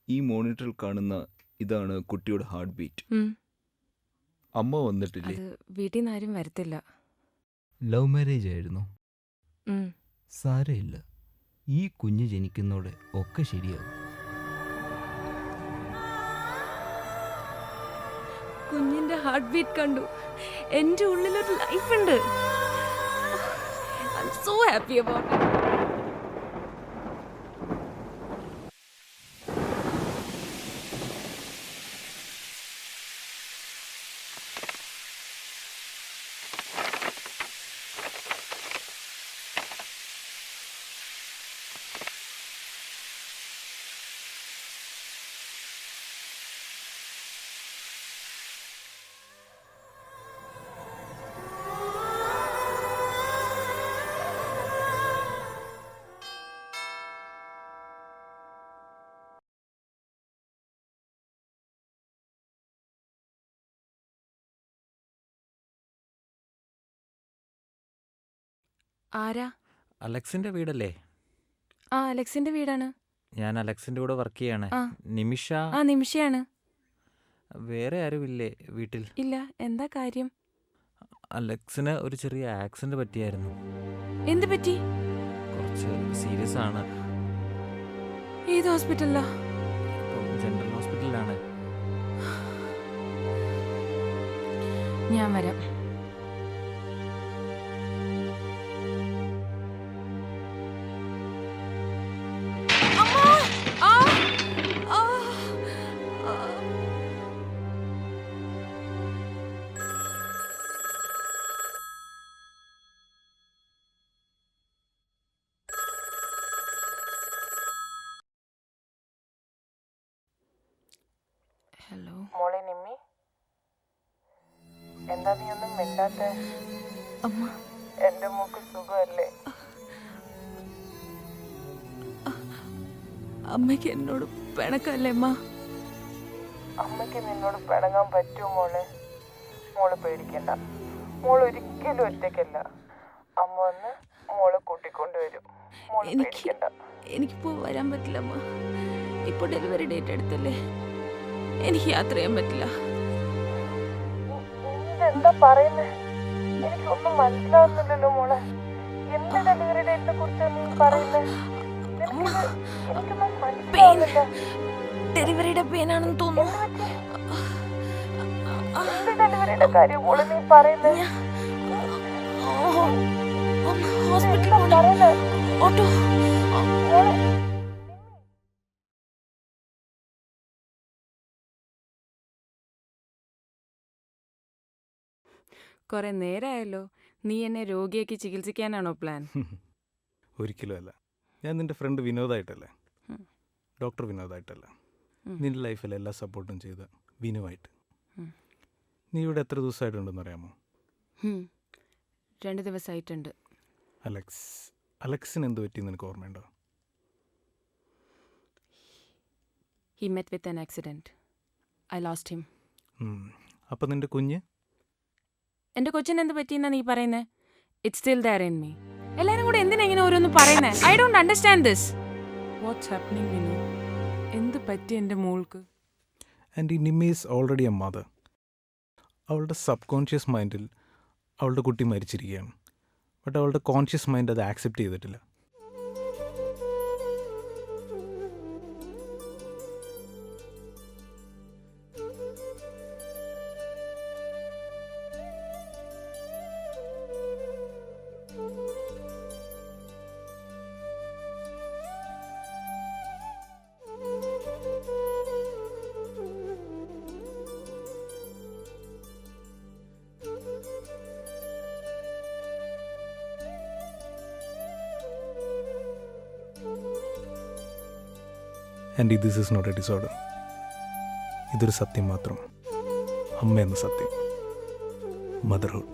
ഈ മോണിറ്ററിൽ കാണുന്ന ഇതാണ് കുട്ടിയുടെ ഹാർട്ട് ബീറ്റ്. ഉം. അമ്മ വന്നിട്ടില്ലേ? അത് വീട്ടിൽ നിന്ന് ആരും വരത്തില്ല. ലവ് മാരേജ് ആയിരുന്നു. ഉം. സാരമില്ല, ഈ കുഞ്ഞ് ജനിക്കുന്നോടെ ഒക്കെ ശരിയാകും. കുഞ്ഞിന്റെ ഹാർട്ട് ബീറ്റ് കണ്ടു. എന്റെ ഉള്ളിലൊരു ലൈഫ് ഉണ്ട്. I am so happy about it. ആരാ? അലക്സിന്റെ വീടല്ലേ? ആ, അലക്സിന്റെ വീടാണ്. ഞാൻ അലക്സിന്റെ കൂടെ വർക്ക് ചെയ്യാണ്. ആ. നിമിഷ. ആ, നിമിഷയാണ്. വേറെ ആരുമില്ലേ വീട്ടിൽ? ഇല്ല, എന്താ കാര്യം? അലക്സിന് ഒരു ചെറിയ ആക്സിഡന്റ് പറ്റിയായിരുന്നു. എന്ത് പറ്റി? കുറച്ച് സീരിയസ് ആണ്. ഏത് ഹോസ്പിറ്റലിലാ? ഇപ്പം ജനറൽ ഹോസ്പിറ്റലിലാണ്. ഞാൻ വരാം. അമ്മా! ആ! ആ! ആ! ഹലോ. മോളെ നിമ്മി, എന്താ നീ ഒന്നും മിണ്ടാത്തെ? അമ്മ, എന്റെ മോക്ക് സുഖമല്ലേ? അമ്മയ്ക്ക് എന്നോട് പിണക്കല്ലേ അമ്മ? അമ്മയ്ക്ക് നിന്നോട് പിണങ്ങാൻ പറ്റുമോ മോളെ? മോള് പേടിക്കണ്ട, മോൾ ഒരിക്കലും ഒറ്റയ്ക്കല്ല. അമ്മ വന്ന് മോളെ കൂട്ടിക്കൊണ്ടുവരും. മോള് പേടിക്കണ്ട. എനിക്കിപ്പോ വരാൻ പറ്റില്ല അമ്മ. ഇപ്പോൾ ഡെലിവറി ഡേറ്റ് എടുത്തല്ലേ, എനിക്ക് യാത്ര ചെയ്യാൻ പറ്റില്ല. എന്താ പറയുന്നേ? എനിക്കൊന്നും മനസ്സിലാവുന്നില്ലല്ലോ മോളെ. എന്ത് ഡെലിവറി ഡേറ്റിനെ കുറിച്ചാണ് നീ പറയുന്നേ? എനിക്കൊന്നും മനസ്സിലാവുന്നില്ല. ഡെലിവറിയുടെ പെയിനാണെന്ന് തോന്നുന്നു. എന്ത് ഡെലിവറിയുടെ കാര്യം മോളെ നീ പറയുന്നേ? ഹോസ്പിറ്റലിൽ പറയുന്നേ ഓട്ടോ. മോളെ. കുറെ നേരമായല്ലോ. നീ എന്നെ രോഗിയാക്കി ചികിത്സിക്കാനാണോ പ്ലാൻ? ഒരിക്കലും അല്ല. ഞാൻ നിൻ്റെ ഫ്രണ്ട് വിനോദായിട്ടല്ലേ, ഉം. ഡോക്ടർ വിനോദായിട്ടല്ല. ഉം. നിൻ്റെ ലൈഫിൽ എല്ലാ സപ്പോർട്ടും ചെയ്ത വിനുവായിട്ട്. ഉം. നീ ഇവിടെ എത്ര ദിവസമായിട്ടുണ്ടെന്ന് അറിയാമോ? 2 ദിവസമായിട്ടുണ്ട്. അലക്സിന് എന്ത് പറ്റി നിനക്ക് ഓർമ്മയുണ്ടോ? He met with an accident. I lost him. അപ്പം നിൻ്റെ കുഞ്ഞ്? എന്റെ കൊച്ചിന് എന്ത് പറ്റിയെന്നാ നീ പറയുന്നേ? It's still there in me. എല്ലാരും കൂടെ എന്തിനാ ഇങ്ങനെ ഓരോന്ന് പറയുന്നേ? I don't understand this. What's happening Vinu? എന്ത് പറ്റി എന്റെ മോൾക്ക്? ആൻഡ് ഈ Nimmi is already a mother. അവളുടെ സബ് കോൺഷ്യസ് മൈൻഡിൽ അവളുടെ കുട്ടി മരിച്ചിരിക്കുകയാണ്. ബട്ട് അവളുടെ കോൺഷ്യസ് മൈൻഡ് അത് ആക്സെപ്റ്റ് ചെയ്തിട്ടില്ല. And this is not a disorder. ഇതൊരു സത്യം മാത്രം. അമ്മ എന്ന സത്യം. മദർഹുഡ്.